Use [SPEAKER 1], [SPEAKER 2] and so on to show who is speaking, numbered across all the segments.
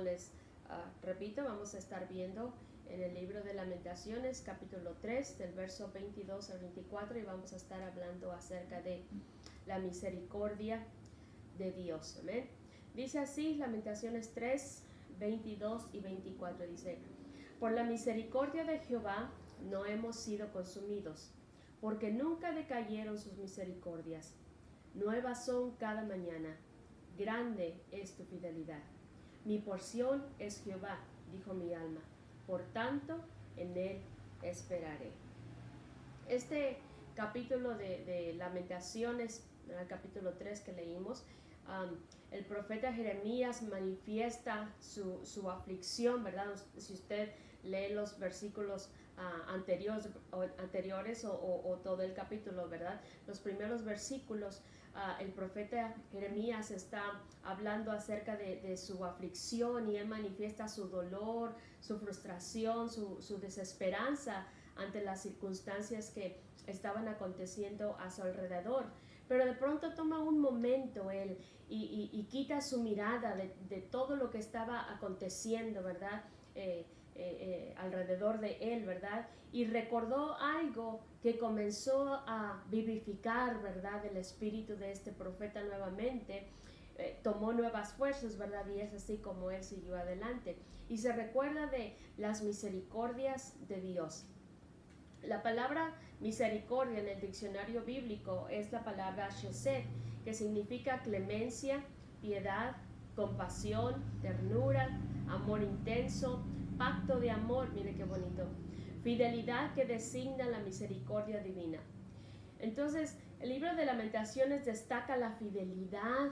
[SPEAKER 1] les repito, vamos a estar viendo en el libro de Lamentaciones, capítulo 3, del verso 22 al 24, y vamos a estar hablando acerca de la misericordia de Dios. Amén. Dice así, Lamentaciones 3, 22 y 24, dice: por la misericordia de Jehová no hemos sido consumidos, porque nunca decayeron sus misericordias. Nuevas son cada mañana, grande es tu fidelidad. Mi porción es Jehová, dijo mi alma, por tanto en él esperaré. Este capítulo de Lamentaciones, el capítulo 3 que leímos, el profeta Jeremías manifiesta su aflicción, ¿verdad? Si usted lee los versículos anteriores o todo el capítulo, ¿verdad? Los primeros versículos, el profeta Jeremías está hablando acerca de su aflicción, y él manifiesta su dolor, su frustración, su desesperanza ante las circunstancias que estaban aconteciendo a su alrededor. Pero de pronto toma un momento él y quita su mirada de todo lo que estaba aconteciendo, ¿verdad? Alrededor de él, ¿verdad? Y recordó algo que comenzó a vivificar, ¿verdad? El espíritu de este profeta nuevamente. Tomó nuevas fuerzas, ¿verdad? Y es así como él siguió adelante. Y se recuerda de las misericordias de Dios. La palabra misericordia en el diccionario bíblico es la palabra chesed, que significa clemencia, piedad, compasión, ternura, amor intenso, pacto de amor, mire qué bonito, fidelidad que designa la misericordia divina. Entonces, el libro de Lamentaciones destaca la fidelidad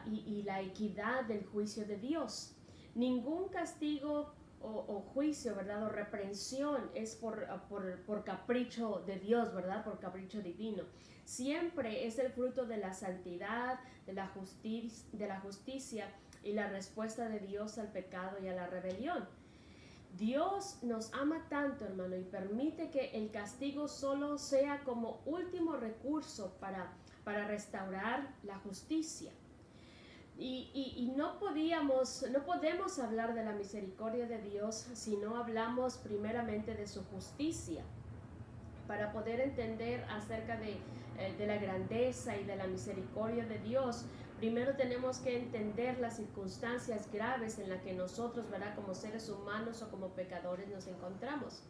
[SPEAKER 1] y la equidad del juicio de Dios. Ningún castigo o juicio, ¿verdad? O reprensión es por capricho de Dios, ¿verdad? Por capricho divino. Siempre es el fruto de la santidad, de la justicia y la respuesta de Dios al pecado y a la rebelión. Dios nos ama tanto, hermano, y permite que el castigo solo sea como último recurso para restaurar la justicia. Y no podemos hablar de la misericordia de Dios si no hablamos primeramente de su justicia. Para poder entender acerca de la grandeza y de la misericordia de Dios, primero tenemos que entender las circunstancias graves en las que nosotros, ¿verdad?, como seres humanos o como pecadores nos encontramos.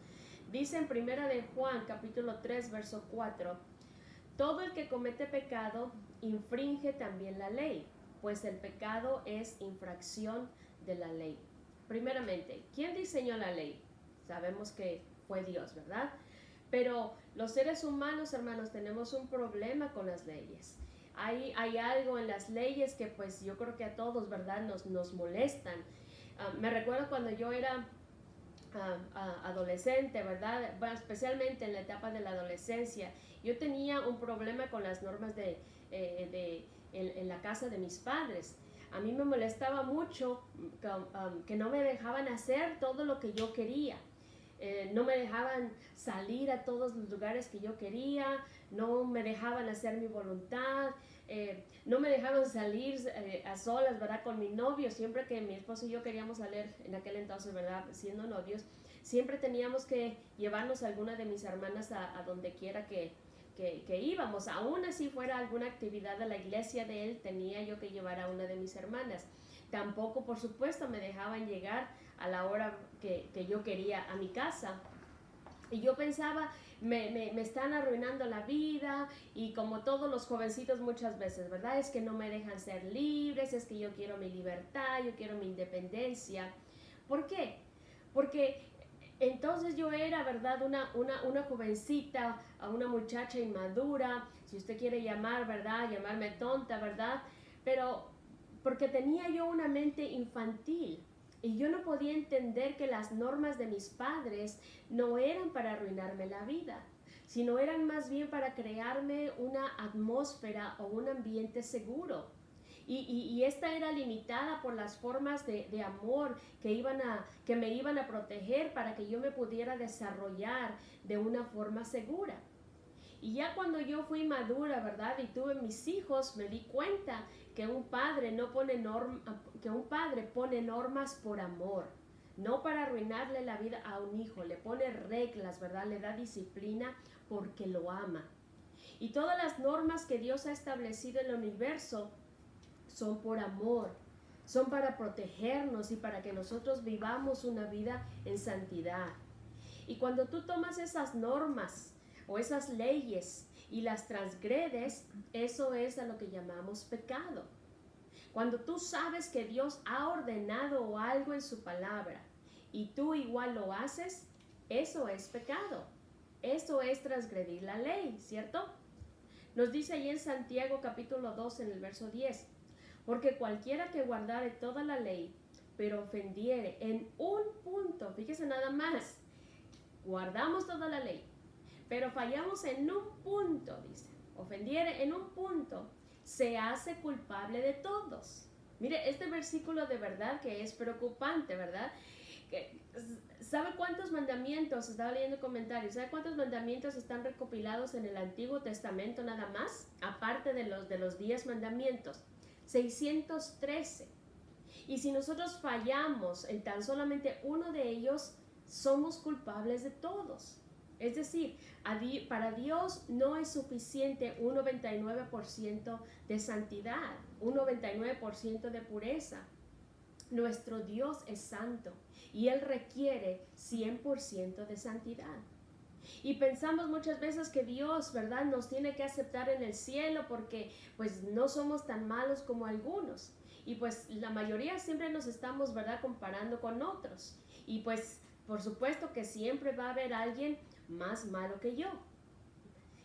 [SPEAKER 1] Dice en Primera de Juan, capítulo 3, verso 4, todo el que comete pecado infringe también la ley, pues el pecado es infracción de la ley. Primeramente, ¿quién diseñó la ley? Sabemos que fue Dios, ¿verdad? Pero los seres humanos, hermanos, tenemos un problema con las leyes. Hay algo en las leyes que pues yo creo que a todos, ¿verdad?, nos molestan. Me recuerdo cuando yo era adolescente, ¿verdad? Bueno, especialmente en la etapa de la adolescencia, yo tenía un problema con las normas en la casa de mis padres. A mí me molestaba mucho que no me dejaban hacer todo lo que yo quería. No me dejaban salir a todos los lugares que yo quería, no me dejaban hacer mi voluntad, no me dejaban salir a solas, ¿verdad?, con mi novio. Siempre que mi esposo y yo queríamos salir en aquel entonces, ¿verdad?, siendo novios, siempre teníamos que llevarnos a alguna de mis hermanas a donde quiera que íbamos. Aún así fuera alguna actividad de la iglesia de él, tenía yo que llevar a una de mis hermanas. Tampoco, por supuesto, me dejaban llegar a la hora que yo quería a mi casa. Y yo pensaba, me están arruinando la vida, y como todos los jovencitos muchas veces, ¿verdad?, es que no me dejan ser libres, es que yo quiero mi libertad, yo quiero mi independencia. ¿Por qué? Porque entonces yo era, ¿verdad?, una jovencita, una muchacha inmadura, si usted quiere llamar, ¿verdad?, llamarme tonta, ¿verdad?, pero porque tenía yo una mente infantil. Y yo no podía entender que las normas de mis padres no eran para arruinarme la vida, sino eran más bien para crearme una atmósfera o un ambiente seguro. Y esta era limitada por las formas de amor que me iban a proteger para que yo me pudiera desarrollar de una forma segura. Y ya cuando yo fui madura, ¿verdad?, y tuve mis hijos, me di cuenta que un padre pone normas por amor, no para arruinarle la vida a un hijo, le pone reglas, ¿verdad? Le da disciplina porque lo ama. Y todas las normas que Dios ha establecido en el universo son por amor, son para protegernos y para que nosotros vivamos una vida en santidad. Y cuando tú tomas esas normas o esas leyes y las transgredes, eso es a lo que llamamos pecado. Cuando tú sabes que Dios ha ordenado algo en su palabra y tú igual lo haces, eso es pecado. Eso es transgredir la ley, ¿cierto? Nos dice ahí en Santiago capítulo 2 en el verso 10, porque cualquiera que guardare toda la ley, pero ofendiere en un punto, fíjese nada más, guardamos toda la ley, pero fallamos en un punto, dice, ofendiere en un punto, se hace culpable de todos. Mire, este versículo de verdad que es preocupante, ¿verdad? ¿Sabe cuántos mandamientos? Estaba leyendo comentarios. ¿Sabe cuántos mandamientos están recopilados en el Antiguo Testamento nada más? Aparte de los 10 mandamientos. 613. Y si nosotros fallamos en tan solamente uno de ellos, somos culpables de todos. Es decir, para Dios no es suficiente un 99% de santidad, un 99% de pureza. Nuestro Dios es santo y Él requiere 100% de santidad. Y pensamos muchas veces que Dios, ¿verdad?, nos tiene que aceptar en el cielo porque pues no somos tan malos como algunos. Y pues la mayoría siempre nos estamos, ¿verdad?, comparando con otros. Y pues por supuesto que siempre va a haber alguien más malo que yo.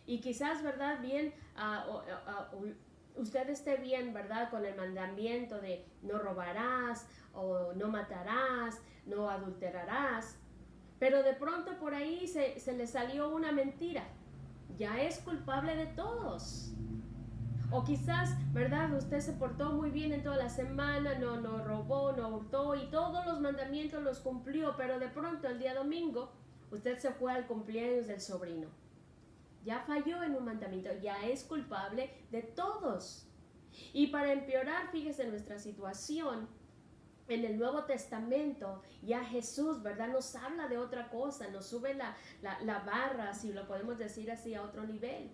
[SPEAKER 1] Y quizás, ¿verdad?, bien, usted esté bien, ¿verdad?, con el mandamiento de no robarás o no matarás, no adulterarás. Pero de pronto por ahí se le salió una mentira. Ya es culpable de todos. O quizás, ¿verdad?, usted se portó muy bien en toda la semana, no robó, no hurtó y todos los mandamientos los cumplió, pero de pronto el día domingo usted se fue al cumpleaños del sobrino. Ya falló en un mandamiento, ya es culpable de todos. Y para empeorar, fíjese nuestra situación, en el Nuevo Testamento ya Jesús, ¿verdad?, nos habla de otra cosa, nos sube la barra, si lo podemos decir así, a otro nivel.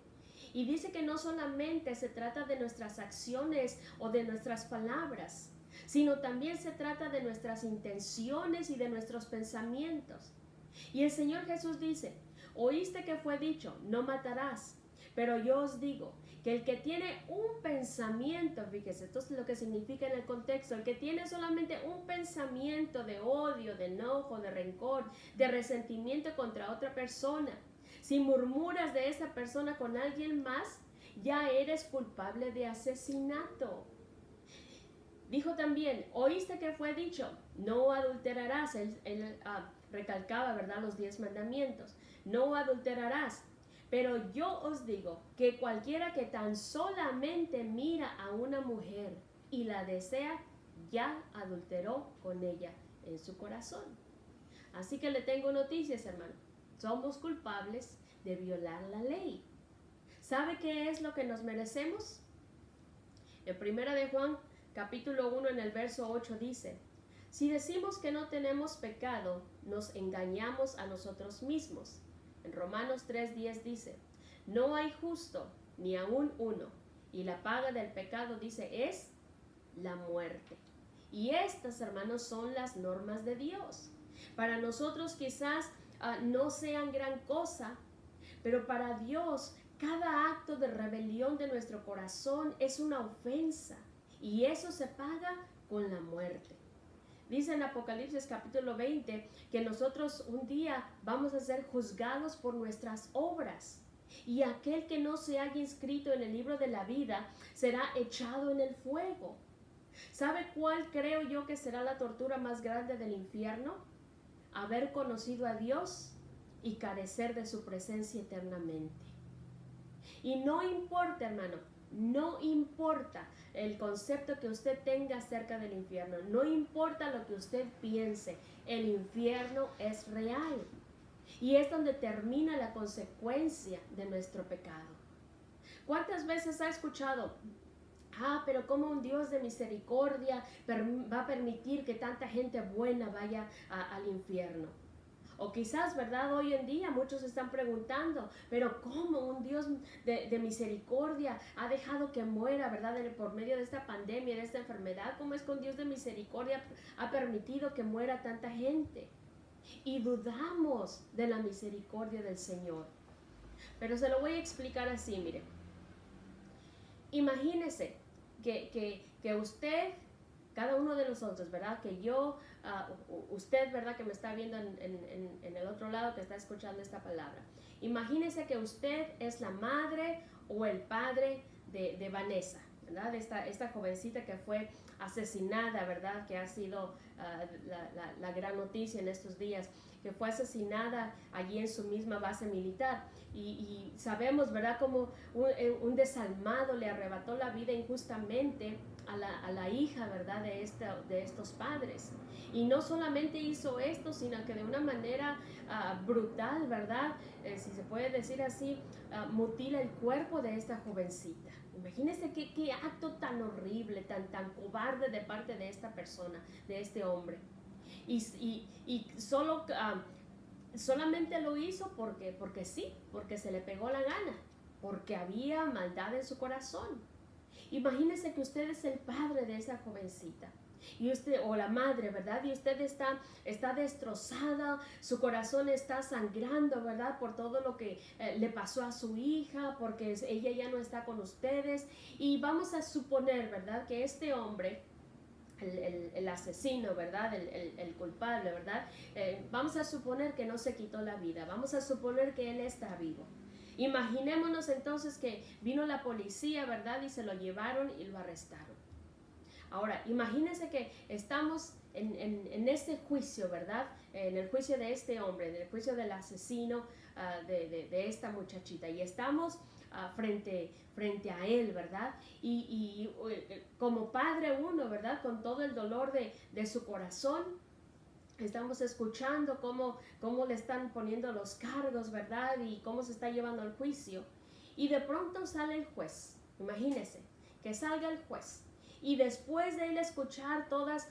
[SPEAKER 1] Y dice que no solamente se trata de nuestras acciones o de nuestras palabras, sino también se trata de nuestras intenciones y de nuestros pensamientos. Y el Señor Jesús dice, oíste que fue dicho, no matarás, pero yo os digo que el que tiene un pensamiento, fíjese, esto es lo que significa en el contexto, el que tiene solamente un pensamiento de odio, de enojo, de rencor, de resentimiento contra otra persona, si murmuras de esa persona con alguien más, ya eres culpable de asesinato. Dijo también, oíste que fue dicho, no adulterarás. Él recalcaba, ¿verdad?, los 10 mandamientos. No adulterarás. Pero yo os digo que cualquiera que tan solamente mira a una mujer y la desea, ya adulteró con ella en su corazón. Así que le tengo noticias, hermano. Somos culpables de violar la ley. ¿Sabe qué es lo que nos merecemos? En 1 de Juan, capítulo 1, en el verso 8 dice, si decimos que no tenemos pecado, nos engañamos a nosotros mismos. En Romanos 3:10 dice, no hay justo, ni aún uno, y la paga del pecado, dice, es la muerte. Y estas, hermanos, son las normas de Dios. Para nosotros quizás no sean gran cosa, pero para Dios cada acto de rebelión de nuestro corazón es una ofensa, y eso se paga con la muerte. Dice en Apocalipsis capítulo 20 que nosotros un día vamos a ser juzgados por nuestras obras, y aquel que no se haya inscrito en el libro de la vida será echado en el fuego. ¿Sabe cuál creo yo que será la tortura más grande del infierno? Haber conocido a Dios y carecer de su presencia eternamente. Y no importa, hermano, no importa el concepto que usted tenga acerca del infierno, no importa lo que usted piense, el infierno es real. Y es donde termina la consecuencia de nuestro pecado. ¿Cuántas veces ha escuchado Pero como un Dios de misericordia va a permitir que tanta gente buena vaya al infierno. O quizás, ¿verdad? Hoy en día muchos están preguntando, pero ¿cómo un Dios de misericordia ha dejado que muera, ¿verdad? Por medio de esta pandemia, de esta enfermedad, ¿cómo es que un Dios de misericordia ha permitido que muera tanta gente? Y dudamos de la misericordia del Señor. Pero se lo voy a explicar así, mire. Imagínese que usted, cada uno de nosotros, ¿verdad? Que yo, usted, ¿verdad? Que me está viendo en el otro lado, que está escuchando esta palabra. Imagínese que usted es la madre o el padre de Vanessa, ¿verdad? Esta jovencita que fue asesinada, ¿verdad? Que ha sido la gran noticia en estos días, que fue asesinada allí en su misma base militar. Y sabemos, ¿verdad?, como un desalmado le arrebató la vida injustamente a la hija, ¿verdad?, de estos padres. Y no solamente hizo esto, sino que de una manera brutal, ¿verdad?, si se puede decir así, mutila el cuerpo de esta jovencita. Imagínense qué acto tan horrible, tan cobarde de parte de esta persona, de este hombre. Y solamente lo hizo porque sí, porque se le pegó la gana, porque había maldad en su corazón. Imagínese que usted es el padre de esa jovencita, y usted, o la madre, ¿verdad? Y usted está destrozada, su corazón está sangrando, ¿verdad? Por todo lo que le pasó a su hija, porque ella ya no está con ustedes. Y vamos a suponer, ¿verdad?, que este hombre, el asesino, ¿verdad? El culpable, ¿verdad? Vamos a suponer que no se quitó la vida, vamos a suponer que él está vivo. Imaginémonos entonces que vino la policía, ¿verdad? Y se lo llevaron y lo arrestaron. Ahora, imagínense que estamos en este juicio, ¿verdad? En el juicio de este hombre, en el juicio del asesino de esta muchachita. Y estamos frente a él, ¿verdad? Y como padre uno, ¿verdad? Con todo el dolor de su corazón, estamos escuchando cómo le están poniendo los cargos, ¿verdad? Y cómo se está llevando el juicio. Y de pronto sale el juez. Imagínense que salga el juez. Y después de él escuchar todas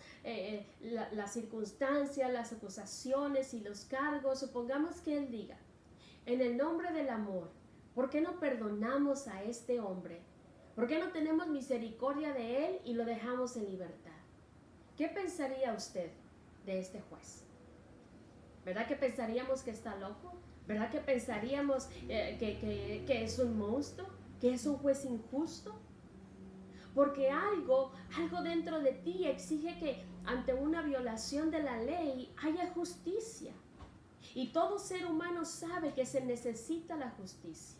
[SPEAKER 1] las circunstancias, las acusaciones y los cargos, supongamos que él diga, en el nombre del amor, ¿por qué no perdonamos a este hombre? ¿Por qué no tenemos misericordia de él y lo dejamos en libertad? ¿Qué pensaría usted de este juez? ¿Verdad que pensaríamos que está loco? ¿Verdad que pensaríamos que es un monstruo? ¿Que es un juez injusto? Porque algo dentro de ti exige que ante una violación de la ley haya justicia. Y todo ser humano sabe que se necesita la justicia.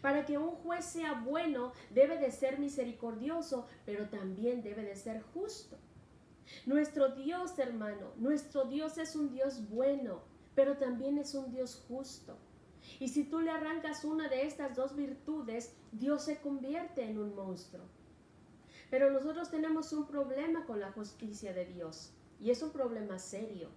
[SPEAKER 1] Para que un juez sea bueno, debe de ser misericordioso, pero también debe de ser justo. Nuestro Dios, hermano, nuestro Dios es un Dios bueno, pero también es un Dios justo. Y si tú le arrancas una de estas dos virtudes, Dios se convierte en un monstruo. Pero nosotros tenemos un problema con la justicia de Dios, y es un problema serio.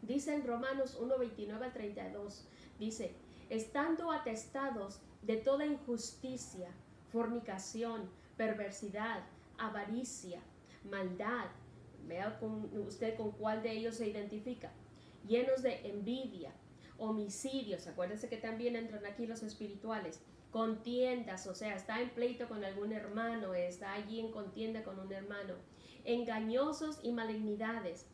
[SPEAKER 1] Dice en Romanos 1:29-32, dice, estando atestados de toda injusticia, fornicación, perversidad, avaricia, maldad, vea usted con cuál de ellos se identifica, llenos de envidia, homicidios, acuérdense que también entran aquí los espirituales, contiendas, o sea, está en pleito con algún hermano, está allí en contienda con un hermano, engañosos y malignidades,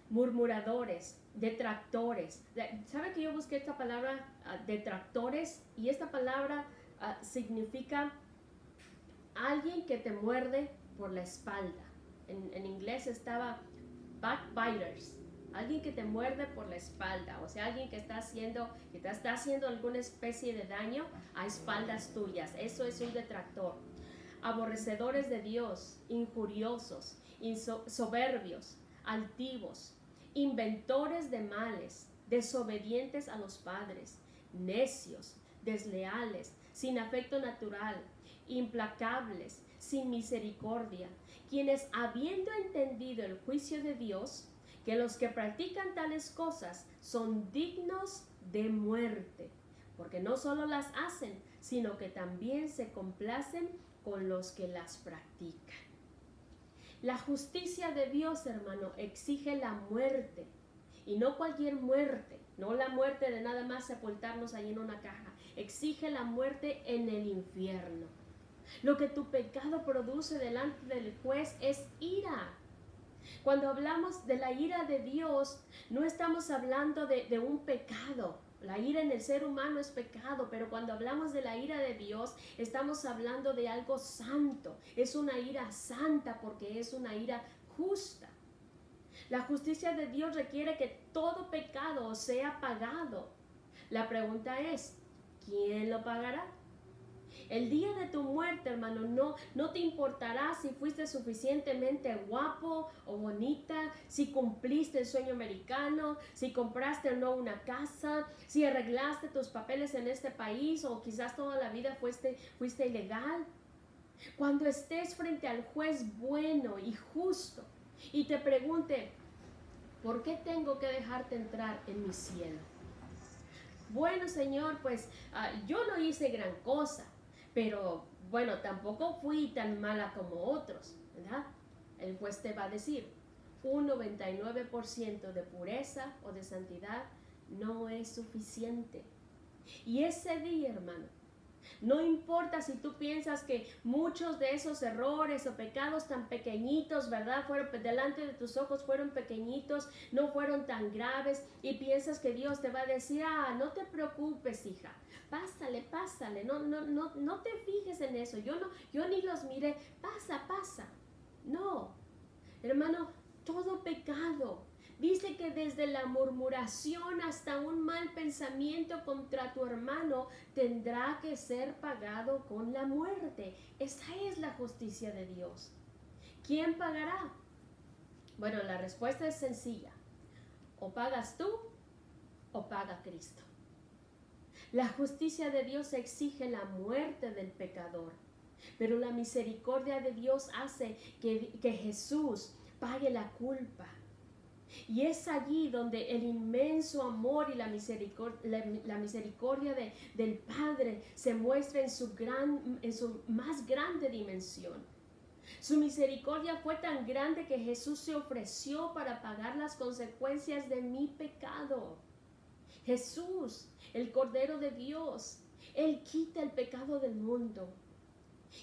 [SPEAKER 1] murmuradores, detractores. ¿Sabe que yo busqué esta palabra detractores? Y esta palabra significa alguien que te muerde por la espalda. En inglés estaba backbiters, alguien que te muerde por la espalda, o sea, alguien que te está haciendo alguna especie de daño a espaldas tuyas. Eso es un detractor. Aborrecedores de Dios, injuriosos, soberbios, altivos, inventores de males, desobedientes a los padres, necios, desleales, sin afecto natural, implacables, sin misericordia, quienes habiendo entendido el juicio de Dios, que los que practican tales cosas son dignos de muerte, porque no solo las hacen, sino que también se complacen con los que las practican. La justicia de Dios, hermano, exige la muerte, y no cualquier muerte, no la muerte de nada más sepultarnos ahí en una caja, exige la muerte en el infierno. Lo que tu pecado produce delante del juez es ira. Cuando hablamos de la ira de Dios, no estamos hablando de un pecado. La ira en el ser humano es pecado, pero cuando hablamos de la ira de Dios, estamos hablando de algo santo. Es una ira santa porque es una ira justa. La justicia de Dios requiere que todo pecado sea pagado. La pregunta es, ¿quién lo pagará? El día de tu muerte, hermano, no te importará si fuiste suficientemente guapo o bonita, si cumpliste el sueño americano, si compraste o no una casa, si arreglaste tus papeles en este país o quizás toda la vida fuiste ilegal. Cuando estés frente al juez bueno y justo y te pregunte, ¿por qué tengo que dejarte entrar en mi cielo? Bueno, Señor, pues yo no hice gran cosa, pero bueno, tampoco fui tan mala como otros, ¿verdad? El juez te va a decir, un 99% de pureza o de santidad no es suficiente. Y ese día, hermano, no importa si tú piensas que muchos de esos errores o pecados tan pequeñitos, ¿verdad? Fueron delante de tus ojos, fueron pequeñitos, no fueron tan graves y piensas que Dios te va a decir, no te preocupes, hija, pásale, no te fijes en eso, yo ni los miré, pasa. No, hermano, todo pecado. Dice que desde la murmuración hasta un mal pensamiento contra tu hermano tendrá que ser pagado con la muerte. Esa es la justicia de Dios. ¿Quién pagará? Bueno, la respuesta es sencilla. O pagas tú o paga Cristo. La justicia de Dios exige la muerte del pecador, pero la misericordia de Dios hace que Jesús pague la culpa. Y es allí donde el inmenso amor y la misericordia del Padre se muestra en su más grande dimensión. Su misericordia fue tan grande que Jesús se ofreció para pagar las consecuencias de mi pecado. Jesús, el Cordero de Dios, Él quita el pecado del mundo.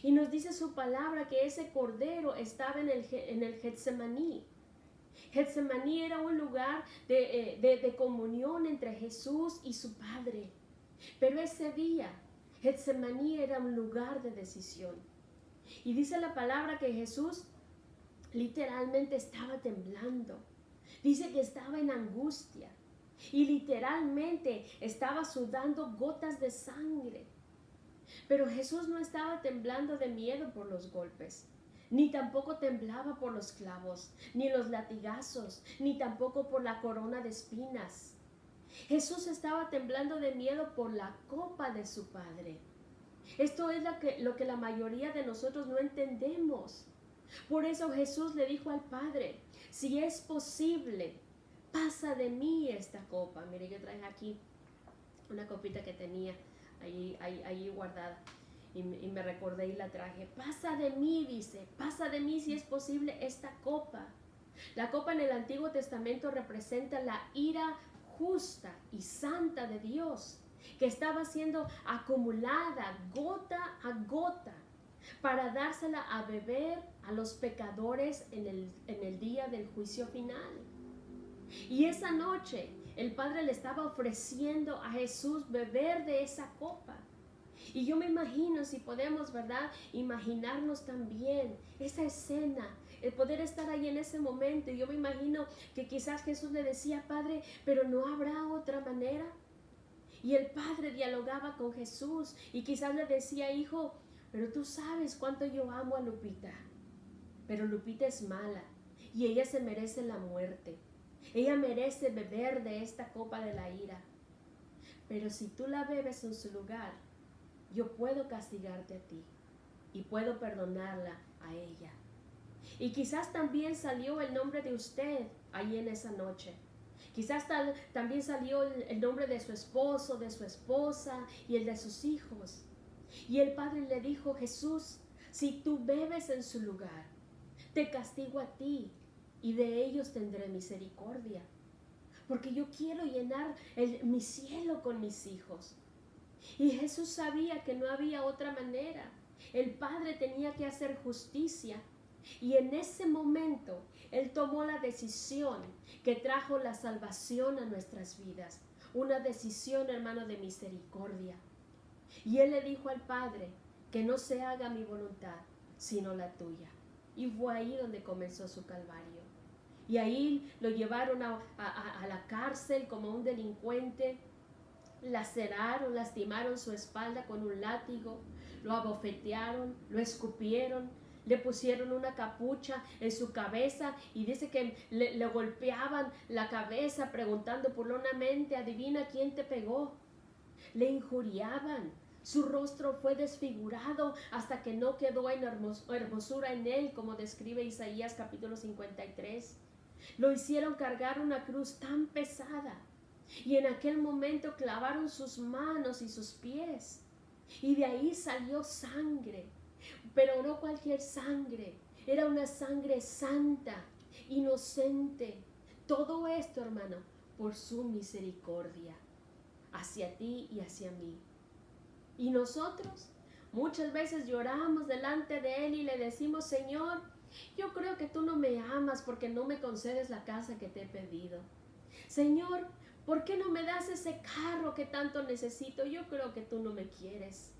[SPEAKER 1] Y nos dice su palabra que ese Cordero estaba en el Getsemaní. Getsemaní era un lugar de comunión entre Jesús y su Padre. Pero ese día, Getsemaní era un lugar de decisión. Y dice la palabra que Jesús literalmente estaba temblando. Dice que estaba en angustia. Y literalmente estaba sudando gotas de sangre. Pero Jesús no estaba temblando de miedo por los golpes. Ni tampoco temblaba por los clavos, ni los latigazos, ni tampoco por la corona de espinas. Jesús estaba temblando de miedo por la copa de su Padre. Esto es lo que la mayoría de nosotros no entendemos. Por eso Jesús le dijo al Padre, si es posible, pasa de mí esta copa. Mire, yo traje aquí una copita que tenía ahí guardada. Y me recordé y la traje. Pasa de mí, dice, pasa de mí si es posible esta copa. La copa en el Antiguo Testamento representa la ira justa y santa de Dios, que estaba siendo acumulada gota a gota para dársela a beber a los pecadores en el día del juicio final. Y esa noche el Padre le estaba ofreciendo a Jesús beber de esa copa. Y yo me imagino, si podemos, ¿verdad?, imaginarnos también esa escena, el poder estar ahí en ese momento. Y yo me imagino que quizás Jesús le decía, Padre, pero ¿no habrá otra manera? Y el Padre dialogaba con Jesús y quizás le decía, hijo, pero tú sabes cuánto yo amo a Lupita. Pero Lupita es mala y ella se merece la muerte. Ella merece beber de esta copa de la ira. Pero si tú la bebes en su lugar, yo puedo castigarte a ti y puedo perdonarla a ella. Y quizás también salió el nombre de usted ahí en esa noche. Quizás también salió el nombre de su esposo, de su esposa y el de sus hijos. Y el Padre le dijo: Jesús, si tú bebes en su lugar, te castigo a ti y de ellos tendré misericordia, porque yo quiero llenar mi cielo con mis hijos. Y Jesús sabía que no había otra manera. El Padre tenía que hacer justicia. Y en ese momento Él tomó la decisión que trajo la salvación a nuestras vidas. Una decisión, hermano, de misericordia. Y Él le dijo al Padre: que no se haga mi voluntad, sino la tuya. Y fue ahí donde comenzó su calvario. Y ahí lo llevaron a la cárcel como un delincuente. Laceraron, lastimaron su espalda con un látigo, lo abofetearon, lo escupieron, le pusieron una capucha en su cabeza y dice que le golpeaban la cabeza preguntando puramente: adivina quién te pegó. Le injuriaban, su rostro fue desfigurado hasta que no quedó en hermosura en él, como describe Isaías capítulo 53. Lo hicieron cargar una cruz tan pesada. Y en aquel momento clavaron sus manos y sus pies. Y de ahí salió sangre. Pero no cualquier sangre. Era una sangre santa, inocente. Todo esto, hermano, por su misericordia hacia ti y hacia mí. Y nosotros muchas veces lloramos delante de Él y le decimos: Señor, yo creo que tú no me amas porque no me concedes la casa que te he pedido. Señor, ¿por qué no me das ese carro que tanto necesito? Yo creo que tú no me quieres.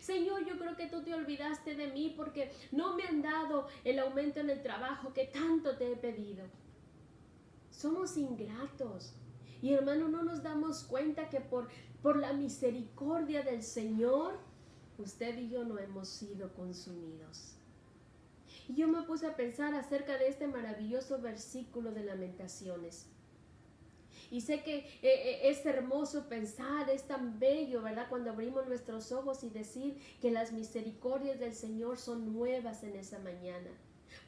[SPEAKER 1] Señor, yo creo que tú te olvidaste de mí porque no me han dado el aumento en el trabajo que tanto te he pedido. Somos ingratos. Y hermano, no nos damos cuenta que por la misericordia del Señor, usted y yo no hemos sido consumidos. Y yo me puse a pensar acerca de este maravilloso versículo de Lamentaciones. Y sé que es hermoso pensar, es tan bello, ¿verdad? Cuando abrimos nuestros ojos y decir que las misericordias del Señor son nuevas en esa mañana.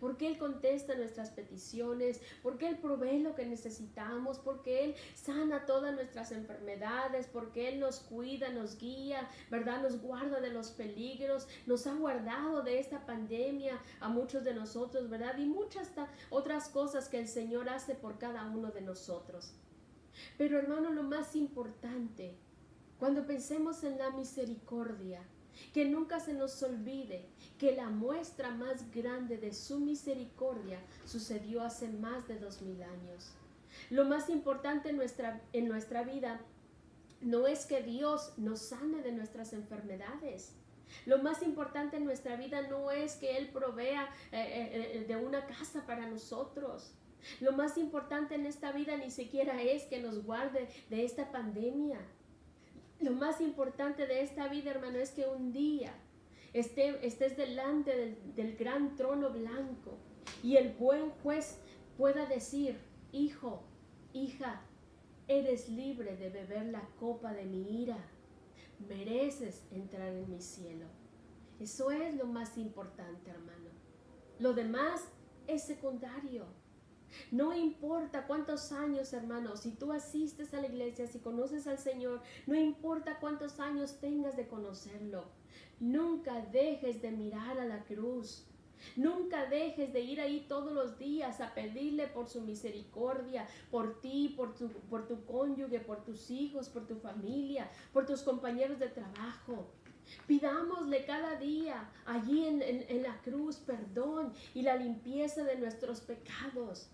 [SPEAKER 1] Porque Él contesta nuestras peticiones, porque Él provee lo que necesitamos, porque Él sana todas nuestras enfermedades, porque Él nos cuida, nos guía, ¿verdad? Nos guarda de los peligros, nos ha guardado de esta pandemia a muchos de nosotros, ¿verdad? Y muchas otras cosas que el Señor hace por cada uno de nosotros. Pero hermano, lo más importante, cuando pensemos en la misericordia, que nunca se nos olvide que la muestra más grande de su misericordia sucedió hace más de 2000 años. Lo más importante en nuestra vida no es que Dios nos sane de nuestras enfermedades. Lo más importante en nuestra vida no es que Él provea de una casa para nosotros. Lo más importante en esta vida ni siquiera es que nos guarde de esta pandemia. Lo más importante de esta vida, hermano, es que un día estés delante del gran trono blanco y el buen juez pueda decir: hijo, hija, eres libre de beber la copa de mi ira. Mereces entrar en mi cielo. Eso es lo más importante, hermano. Lo demás es secundario. No importa cuántos años, hermano, si tú asistes a la iglesia, si conoces al Señor, no importa cuántos años tengas de conocerlo. Nunca dejes de mirar a la cruz. Nunca dejes de ir ahí todos los días a pedirle por su misericordia, por ti, por tu cónyuge, por tus hijos, por tu familia, por tus compañeros de trabajo. Pidámosle cada día allí en la cruz perdón y la limpieza de nuestros pecados.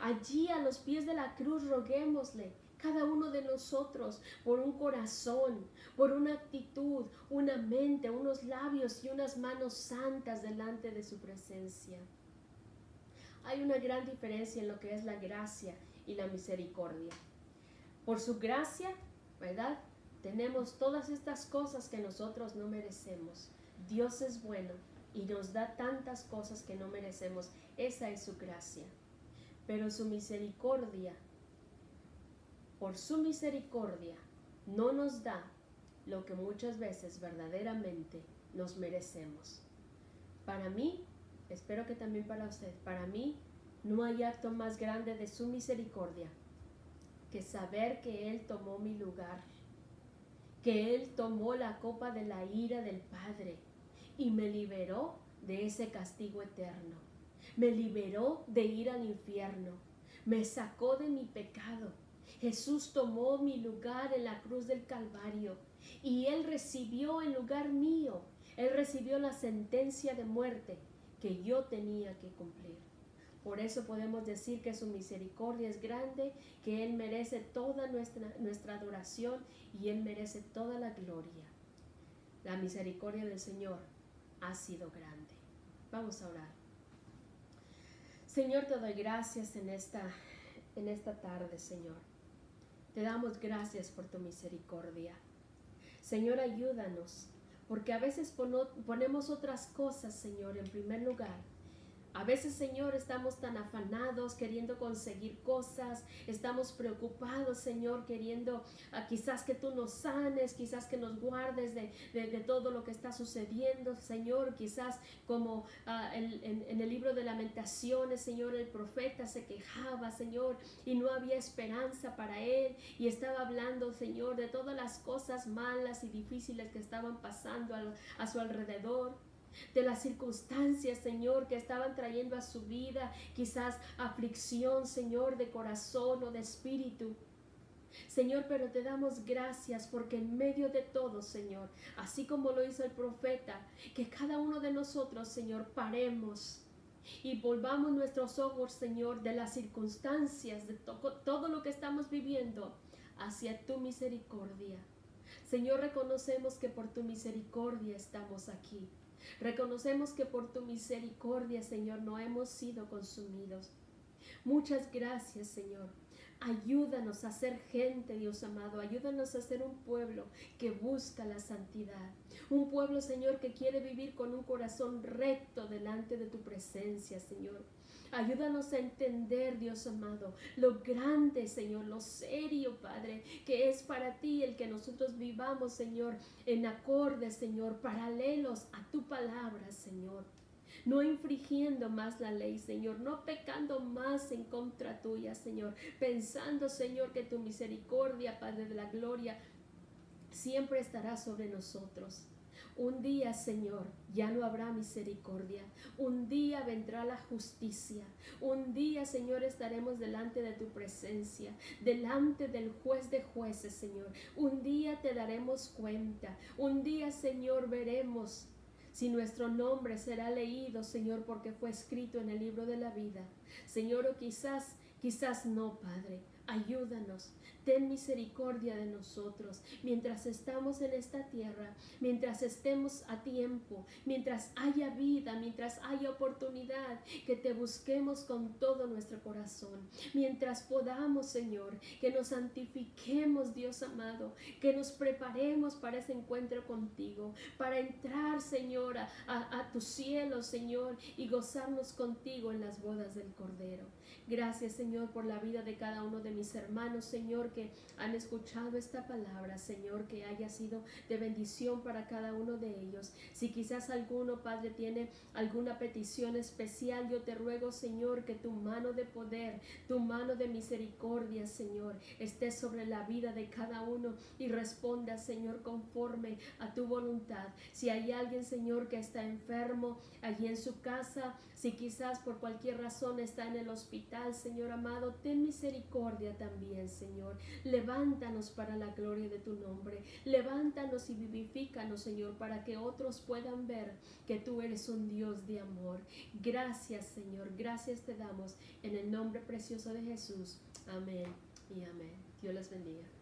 [SPEAKER 1] Allí a los pies de la cruz roguémosle cada uno de nosotros por un corazón, por una actitud, una mente, unos labios y unas manos santas delante de su presencia. Hay una gran diferencia en lo que es la gracia y la misericordia. Por su gracia, ¿verdad? Tenemos todas estas cosas que nosotros no merecemos. Dios es bueno y nos da tantas cosas que no merecemos. Esa es su gracia. Pero su misericordia, por su misericordia, no nos da lo que muchas veces verdaderamente nos merecemos. Para mí, espero que también para usted, para mí no hay acto más grande de su misericordia que saber que Él tomó mi lugar que Él tomó la copa de la ira del Padre y me liberó de ese castigo eterno. Me liberó de ir al infierno. Me sacó de mi pecado. Jesús tomó mi lugar en la cruz del Calvario y Él recibió en lugar mío. Él recibió la sentencia de muerte que yo tenía que cumplir. Por eso podemos decir que su misericordia es grande, que Él merece toda nuestra adoración y Él merece toda la gloria. La misericordia del Señor ha sido grande. Vamos a orar. Señor, te doy gracias en esta tarde, Señor. Te damos gracias por tu misericordia. Señor, ayúdanos, porque a veces ponemos otras cosas, Señor, en primer lugar. A veces, Señor, estamos tan afanados queriendo conseguir cosas, estamos preocupados, Señor, queriendo quizás que tú nos sanes, quizás que nos guardes de todo lo que está sucediendo, Señor, quizás como en el libro de Lamentaciones, Señor, el profeta se quejaba, Señor, y no había esperanza para él, y estaba hablando, Señor, de todas las cosas malas y difíciles que estaban pasando a su alrededor, de las circunstancias, Señor, que estaban trayendo a su vida, quizás aflicción, Señor, de corazón o de espíritu. Señor, pero te damos gracias porque en medio de todo, Señor, así como lo hizo el profeta, que cada uno de nosotros, Señor, paremos y volvamos nuestros ojos, Señor, de las circunstancias, de todo lo que estamos viviendo, hacia tu misericordia. Señor, reconocemos que por tu misericordia estamos aquí. Reconocemos que por tu misericordia, Señor, no hemos sido consumidos. Muchas gracias, Señor. Ayúdanos a ser gente, Dios amado. Ayúdanos a ser un pueblo que busca la santidad. Un pueblo, Señor, que quiere vivir con un corazón recto delante de tu presencia, Señor. Ayúdanos a entender, Dios amado, lo grande, Señor, lo serio, Padre, que es para ti el que nosotros vivamos, Señor, en acorde, Señor, paralelos a tu palabra, Señor. No infringiendo más la ley, Señor, no pecando más en contra tuya, Señor, pensando, Señor, que tu misericordia, Padre de la gloria, siempre estará sobre nosotros. Un día, Señor, ya no habrá misericordia. Un día vendrá la justicia. Un día, Señor, estaremos delante de tu presencia, delante del juez de jueces, Señor. Un día te daremos cuenta. Un día, Señor, veremos si nuestro nombre será leído, Señor, porque fue escrito en el libro de la vida. Señor, o quizás no, Padre. Ayúdanos, ten misericordia de nosotros mientras estamos en esta tierra, mientras estemos a tiempo, mientras haya vida, mientras haya oportunidad, que te busquemos con todo nuestro corazón, mientras podamos, Señor, que nos santifiquemos, Dios amado, que nos preparemos para ese encuentro contigo, para entrar, Señor, a tu cielo, Señor, y gozarnos contigo en las bodas del Cordero. Gracias, Señor, por la vida de cada uno de mis hermanos, Señor, que han escuchado esta palabra, Señor, que haya sido de bendición para cada uno de ellos. Si quizás alguno, Padre, tiene alguna petición especial, yo te ruego, Señor, que tu mano de poder, tu mano de misericordia, Señor, esté sobre la vida de cada uno y responda, Señor, conforme a tu voluntad. Si hay alguien, Señor, que está enfermo allí en su casa, si quizás por cualquier razón está en el hospital, Señor amado, ten misericordia también, Señor. Levántanos para la gloria de tu nombre. Levántanos y vivifícanos, Señor, para que otros puedan ver que tú eres un Dios de amor. Gracias, Señor. Gracias te damos en el nombre precioso de Jesús. Amén y amén. Dios les bendiga.